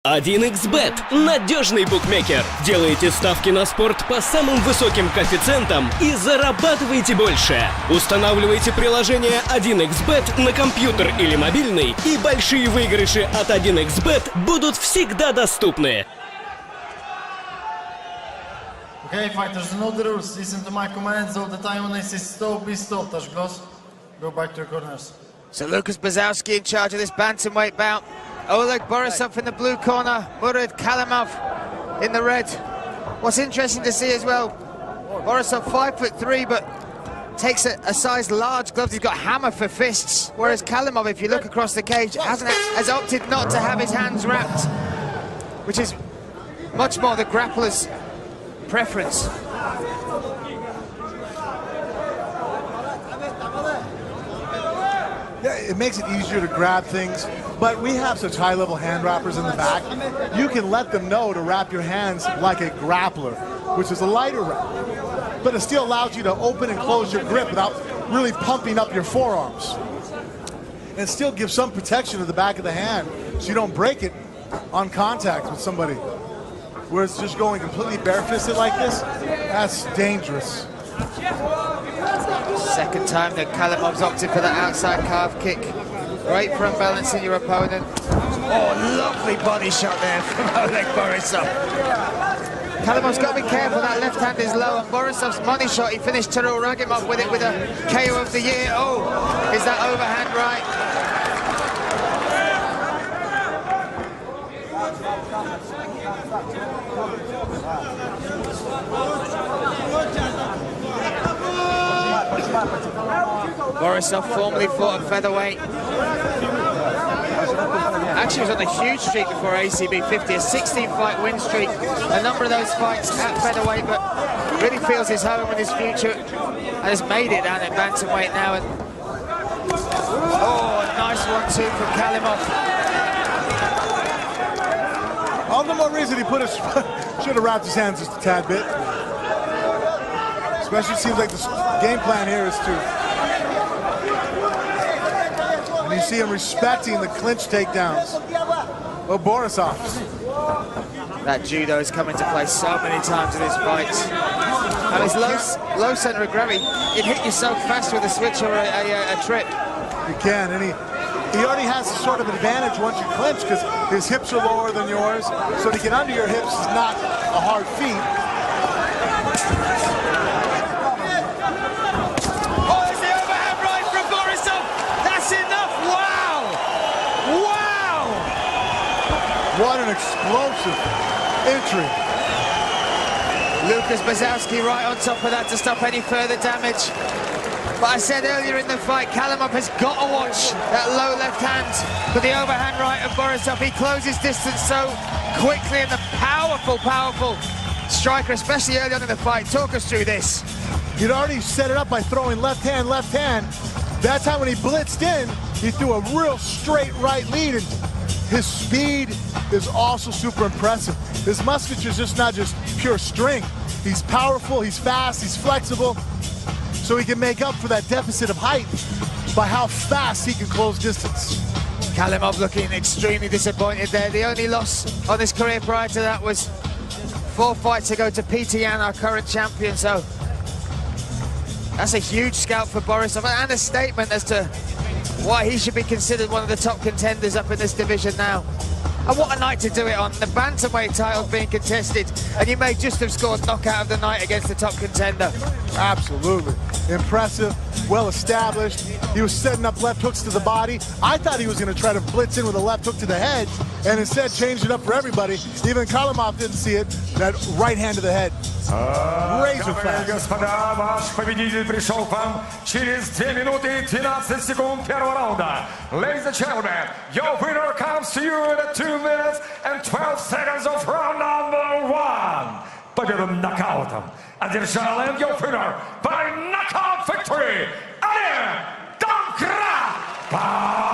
1xBet – надежный букмекер. Делайте ставки на спорт по самым высоким коэффициентам и зарабатывайте больше. Устанавливайте приложение 1xBet на компьютер или мобильный, и большие выигрыши от 1xBet будут всегда доступны. Okay, fighters, know the rules. Listen to my commands all the time. When I say stop, be stopped. Go back to your corners. So Lucas Bazowski in charge of this bantamweight bout. Oleg Borисov in the blue corner, Murat Kalimov in the red. What's interesting to see as well, Borисov 5'3", but takes a size large gloves. He's got hammer for fists, whereas Kalimov, if you look across the cage, has opted not to have his hands wrapped, which is much more the grappler's preference. Yeah, it makes it easier to grab things, but we have such high-level hand wrappers in the back. You can let them know to wrap your hands like a grappler, which is a lighter wrap. But it still allows you to open and close your grip without really pumping up your forearms. And still gives some protection to the back of the hand so you don't break it on contact with somebody. Whereas just going completely barefisted like this, that's dangerous. Second time that Kalimov's opted for that outside calf kick. Great for unbalancing your opponent. Oh, lovely body shot there from Oleg Borисov. Kalimov's got to be careful, that left hand is low, and Borisov's money shot, he finished Tyrell Ragimov with it with a KO of the year. Oh, is that overhand right? Borисov formerly fought at featherweight. Actually was on a huge streak before ACB 50, a 16-fight win streak. A number of those fights at featherweight, but really feels his home and his future, and has made it down at bantamweight now. And oh, a nice 1-2 from Kalimov. All the more reason he should have wrapped his hands just a tad bit. Especially, it seems like the game plan here is to... And you see him respecting the clinch takedowns of Borisov. That judo has come into play so many times in this fight. And his low center of gravity, it hit you so fast with a switch or a trip. You can, and he already has a sort of advantage once you clinch because his hips are lower than yours, so to get under your hips is not a hard feat. Oh, it's the overhand right from Borисov. That's enough. Wow! Wow! What an explosive entry. Lucas Bazowski right on top of that to stop any further damage. But I said earlier in the fight, Kalimov has got to watch that low left hand for the overhand right of Borисov. He closes distance so quickly, and the powerful, powerful striker, especially early on in the fight. Talk us through this. He'd already set it up by throwing left hand, left hand. That time when he blitzed in, he threw a real straight right lead, and his speed is also super impressive. His musculature is just not just pure strength. He's powerful, he's fast, he's flexible. So he can make up for that deficit of height by how fast he can close distance. Kalimov looking extremely disappointed there. The only loss on his career prior to that was 4 fights ago to Peter Yan, our current champion. So that's a huge scalp for Borисov, and a statement as to why he should be considered one of the top contenders up in this division now. And what a night to do it on. The bantamweight title being contested, and you may just have scored knockout of the night against the top contender. Absolutely. Impressive, well established. He was setting up left hooks to the body. I thought he was going to try to blitz in with a left hook to the head, and instead changed it up for everybody. Even Kalimov didn't see it. That right hand to the head. Razor fast. Господа, ваш победитель пришел к вам через 2 минуты и 12 секунд первого раунда. Ladies and gentlemen, your winner comes to you in 2 minutes and 12 seconds of round number 1. Победу нокаутом одержал your winner by knockout victory, Олег Борисов.